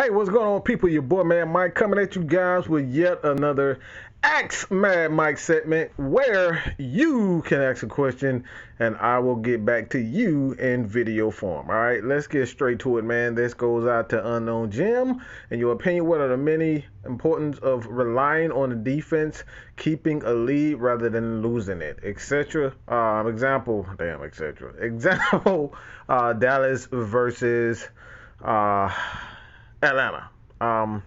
Hey, what's going on, people? Your boy, man, Mike, coming at you guys with yet another Ask Mad Mike segment where you can ask a question and I will get back to you in video form. All right, let's get straight to it, man. This goes out to Unknown Jim. In your opinion, what are the many importance of relying on the defense, keeping a lead rather than losing it, etc.? Example, Dallas versus uh, Atlanta. Um,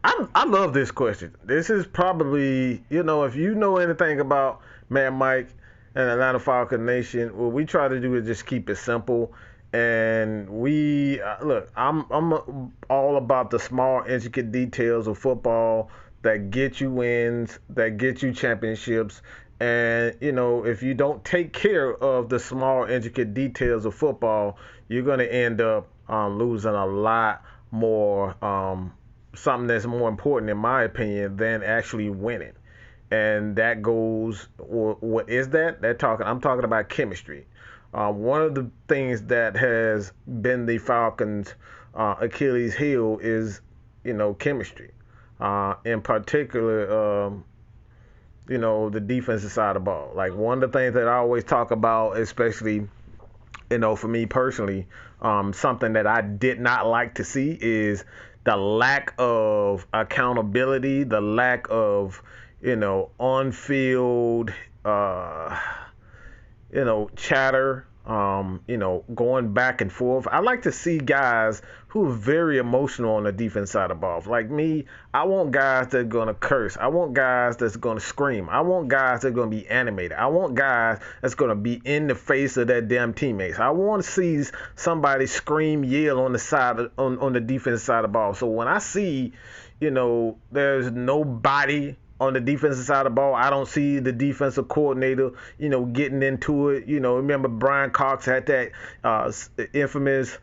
I love this question. This is probably, if you know anything about Matt Mike and Atlanta Falcons Nation, what we try to do is just keep it simple. And we look, I'm all about the small, intricate details of football that get you wins, that get you championships. And if you don't take care of the small, intricate details of football, you're going to end up losing a lot more. Something that's more important, in my opinion, than actually winning. And that goes, or what is that? I'm talking about chemistry. One of the things that has been the Falcons' Achilles heel is, chemistry. In particular, the defensive side of the ball. Like one of the things that I always talk about, especially, for me personally, something that I did not like to see is the lack of accountability, the lack of, on-field, chatter, going back and forth. I like to see guys who are very emotional on the defense side of the ball. Like me, I want guys that are going to curse. I want guys that's going to scream. I want guys that are going to be animated. I want guys that's going to be in the face of their damn teammates. I want to see somebody scream, yell on the side on the defense side of the ball. So when I see, there's nobody on the defensive side of the ball, I don't see the defensive coordinator, getting into it. Remember Brian Cox had that infamous,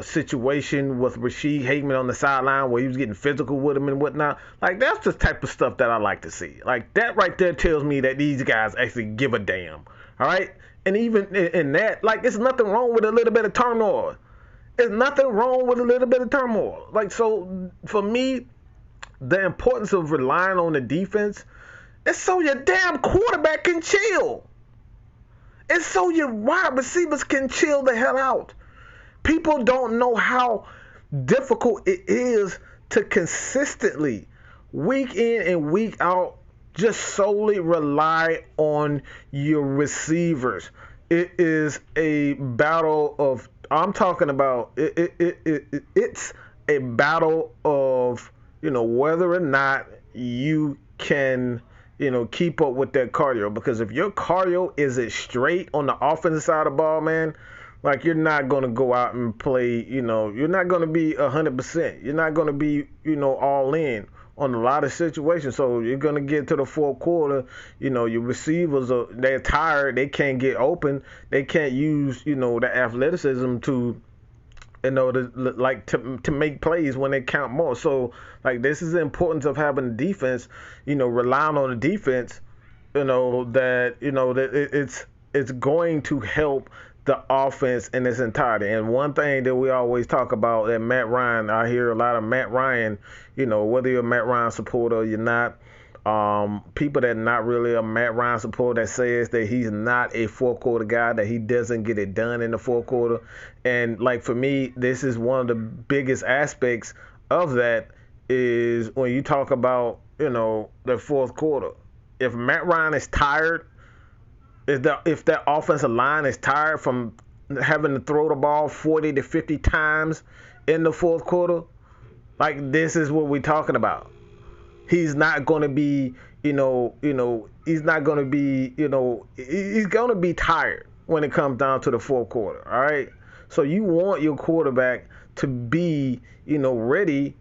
situation with Rashid Hageman on the sideline where he was getting physical with him and whatnot. Like, that's the type of stuff that I like to see. Like, that right there tells me that these guys actually give a damn. All right? And even in that, like, there's nothing wrong with a little bit of turmoil. There's nothing wrong with a little bit of turmoil. Like, so for me, the importance of relying on the defense is so your damn quarterback can chill. It's so your wide receivers can chill the hell out. People don't know how difficult it is to consistently, week in and week out, just solely rely on your receivers. It is a battle of, I'm talking about, it's a battle of, whether or not you can, keep up with that cardio. Because if your cardio isn't straight on the offensive side of the ball, man, like you're not going to go out and play, you're not going to be 100%. You're not going to be, all in on a lot of situations. So you're going to get to the fourth quarter, your receivers they're tired. They can't get open. They can't use, the athleticism to, to make plays when they count more. So like this is the importance of having a defense, relying on the defense, that it's going to help the offense in its entirety. And one thing that we always talk about that Matt Ryan, I hear a lot of Matt Ryan, whether you're a Matt Ryan supporter or you're not, people that not really a Matt Ryan supporter that says that he's not a fourth quarter guy, that he doesn't get it done in the fourth quarter. And like for me, this is one of the biggest aspects of that is when you talk about, the fourth quarter. If Matt Ryan is tired, if that offensive line is tired from having to throw the ball 40 to 50 times in the fourth quarter, like this is what we're talking about. He's not going to be, he's not going to be, he's going to be tired when it comes down to the fourth quarter. All right. So you want your quarterback to be, ready.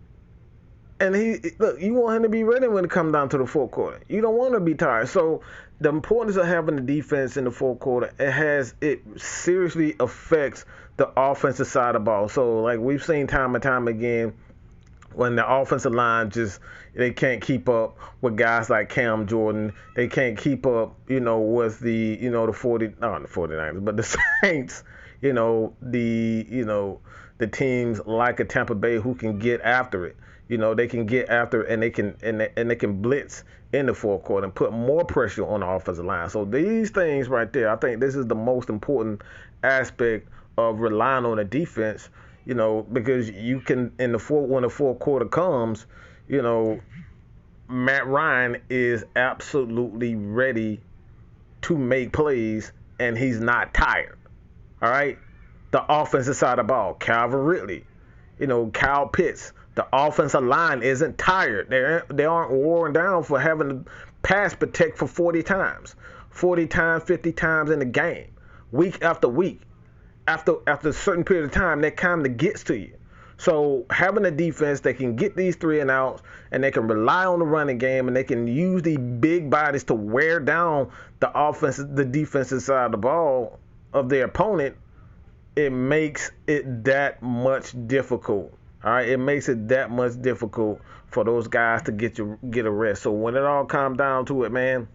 And you want him to be ready when it comes down to the fourth quarter. You don't want to be tired. So the importance of having the defense in the fourth quarter, it seriously affects the offensive side of the ball. So like we've seen time and time again, when the offensive line they can't keep up with guys like Cam Jordan. They can't keep up, with the, the 49ers, but the Saints, the teams like a Tampa Bay who can get after it. They can get after it, and they can blitz in the fourth quarter and put more pressure on the offensive line. So these things right there, I think this is the most important aspect of relying on the defense. Because you can when the fourth quarter comes, you know, Matt Ryan is absolutely ready to make plays, and he's not tired. All right, the offensive side of the ball, Calvin Ridley, Kyle Pitts. The offensive line isn't tired. They aren't worn down for having to pass protect for 40 times, 50 times in the game, week after week. After a certain period of time, that kind of gets to you. So having a defense that can get these 3 and outs, and they can rely on the running game, and they can use these big bodies to wear down the defensive side of the ball of their opponent, it makes it that much difficult. All right, it makes it that much difficult for those guys to get a rest. So when it all comes down to it, man,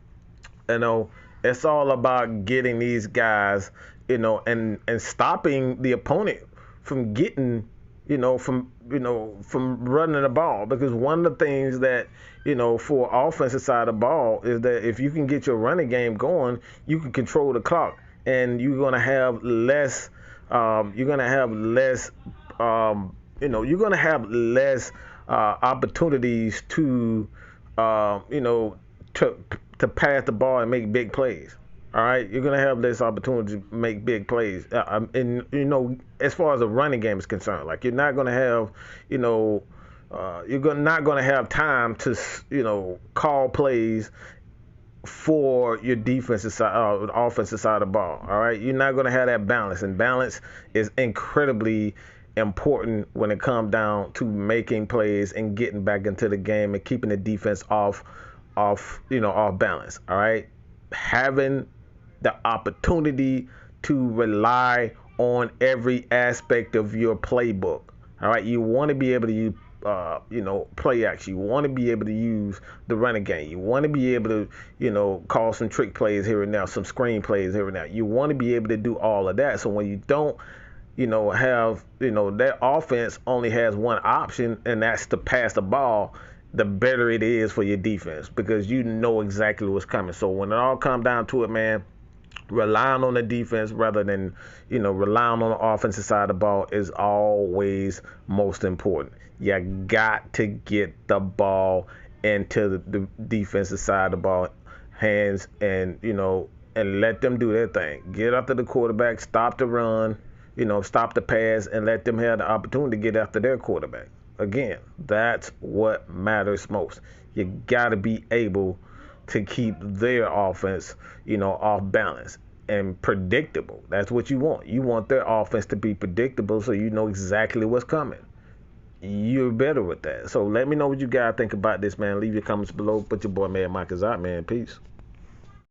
it's all about getting these guys, and stopping the opponent from getting, from running the ball. Because one of the things that, for offensive side of the ball is that if you can get your running game going, you can control the clock, and you're gonna have less opportunities to to pass the ball and make big plays. All right, you're gonna have less opportunity to make big plays, and as far as the running game is concerned, like you're not gonna have, not gonna have time to, call plays for your defensive side, offensive side of the ball. All right, you're not gonna have that balance, and balance is incredibly important when it comes down to making plays and getting back into the game and keeping the defense off balance. All right, having the opportunity to rely on every aspect of your playbook. All right, you want to be able to use play action. You want to be able to use the running game. You want to be able to, call some trick plays here and now, some screen plays here and now. You want to be able to do all of that. So when you don't, have, that offense only has one option, and that's to pass the ball, the better it is for your defense, because you know exactly what's coming. So when it all comes down to it, man, relying on the defense rather than, relying on the offensive side of the ball is always most important. You got to get the ball into the defensive side of the ball hands, and, and let them do their thing. Get after the quarterback, stop the run, stop the pass, and let them have the opportunity to get after their quarterback. Again, that's what matters most. You got to be able to keep their offense, off balance and predictable. That's what you want. You want their offense to be predictable, so you know exactly what's coming. You're better with that. So let me know what you guys think about this, man. Leave your comments below. But your boy, Mad Mike, is out, man. Peace.